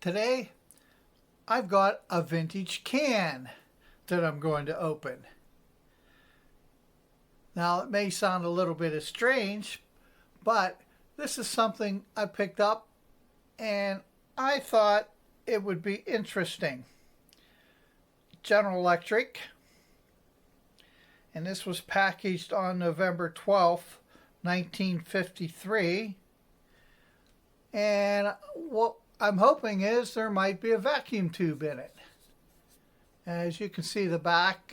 Today I've got a vintage can that I'm going to open. Now it may sound a little bit strange, but this is something I picked up and I thought it would be interesting. General Electric, and this was packaged on November 12th, 1953. And what I'm hoping is there might be a vacuum tube in it. As you can see the back,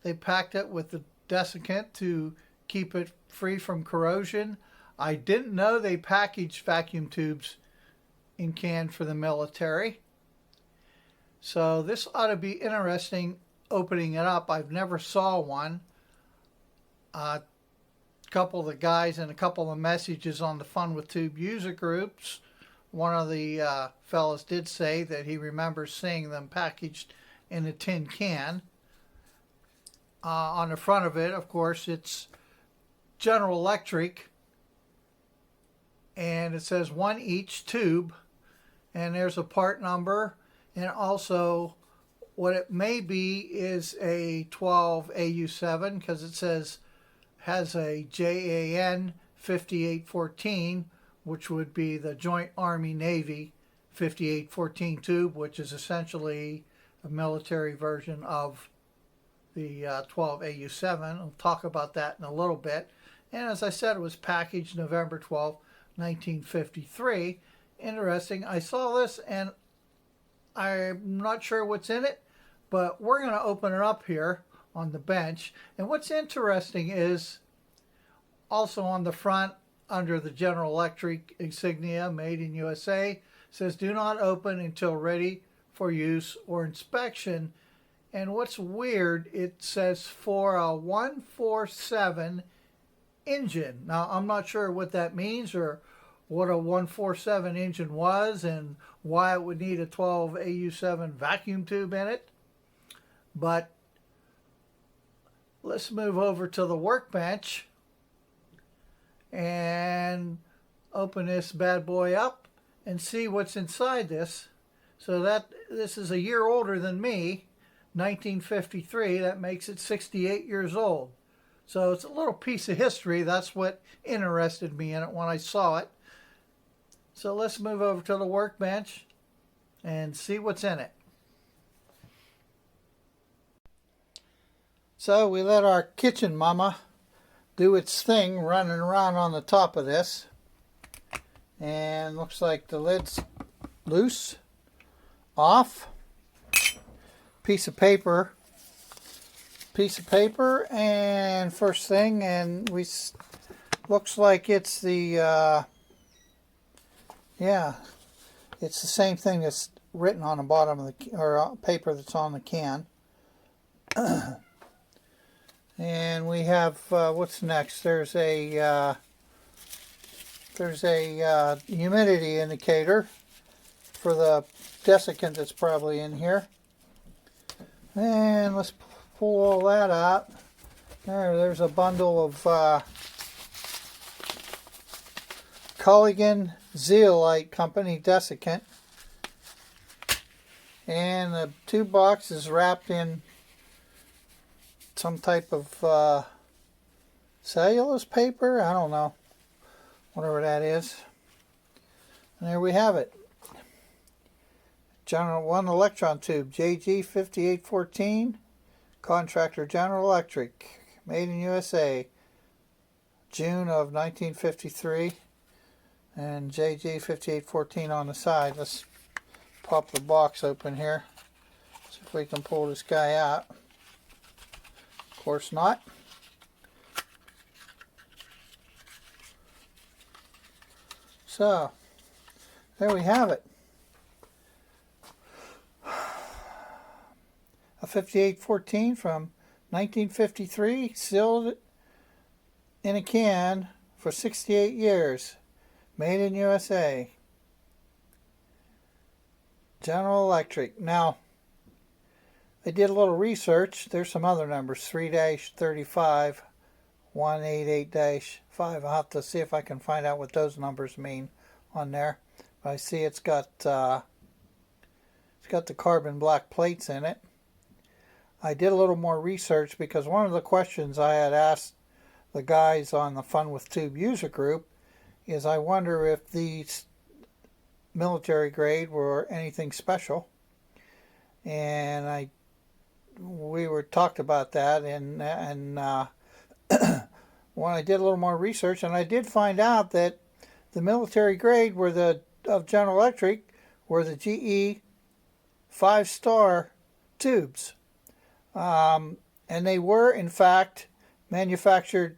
they packed it with the desiccant to keep it free from corrosion. I didn't know they packaged vacuum tubes in cans for the military. So this ought to be interesting opening it up. I've never saw one. A couple of the guys and a couple of messages on the Fun with Tube user groups, one of the fellas did say that he remembers seeing them packaged in a tin can. On the front of it, of course, it's General Electric, and it says one each tube, and there's a part number, and also what it may be is a 12AU7 because it says has a JAN 5814, which would be the Joint Army-Navy 5814 tube, which is essentially a military version of the 12AU7. I'll talk about that in a little bit. And as I said, it was packaged November 12th, 1953. Interesting. I saw this and I'm not sure what's in it, but we're going to open it up here on the bench. And what's interesting is also on the front, under the General Electric insignia, made in USA, says do not open until ready for use or inspection. And what's weird, it says for a 147 engine. Now, I'm not sure what that means or what a 147 engine was and why it would need a 12AU7 vacuum tube in it. But let's move over to the workbench and open this bad boy up and see what's inside this. So that this is a year older than me, 1953. That makes it 68 years old. So it's a little piece of history. That's what interested me in it when I saw it. So let's move over to the workbench and see what's in it. So we let our kitchen mama do its thing, running around on the top of this. And looks like the lid's loose, off. Piece of paper, and first thing, and we looks like it's the it's the same thing that's written on the bottom of the or paper that's on the can. And we have what's next? There's a humidity indicator for the desiccant that's probably in here. And let's pull all that out. There's a bundle of Culligan Zeolite Company desiccant. And the two boxes wrapped in some type of cellulose paper. I don't know. Whatever that is. And there we have it. General 1 electron tube, JG 5814, contractor General Electric, made in USA, June of 1953, and JG 5814 on the side. Let's pop the box open here, see if we can pull this guy out. Of course not. So, there we have it. A 5814 from 1953, sealed in a can for 68 years, made in USA. General Electric. Now, I did a little research. There's some other numbers, 3-35, 188-5. I'll have to see if I can find out what those numbers mean on there. But I see it's got It's got the carbon black plates in it. I did a little more research because one of the questions I had asked the guys on the Fun with Tube user group is I wonder if these military grade were anything special. And we were talked about that, and when I did a little more research, and I did find out that the military grade of General Electric were the GE 5-star tubes. And they were, in fact, manufactured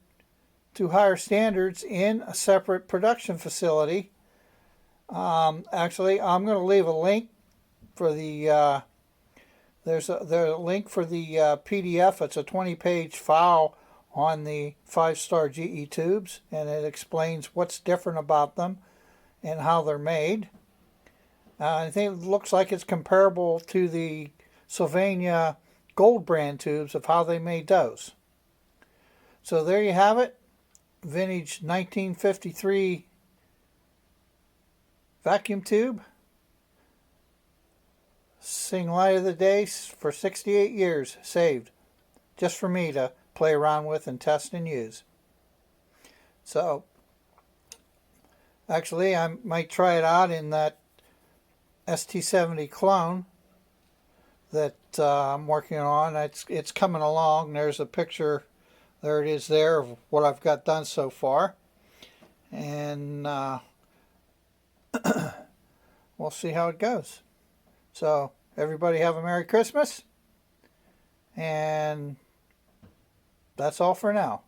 to higher standards in a separate production facility. Actually, I'm going to leave a link for the there's a link for the PDF. It's a 20-page file on the 5-star GE tubes, and it explains what's different about them and how they're made. I think it looks like it's comparable to the Sylvania Gold brand tubes of how they made those. So there you have it. Vintage 1953 vacuum tube. Seeing light of the day for 68 years saved. Just for me to play around with and test and use. So, actually I might try it out in that ST70 clone that I'm working on. It's coming along. There's a picture. There it is there of what I've got done so far. And we'll see how it goes. So everybody have a Merry Christmas. And that's all for now.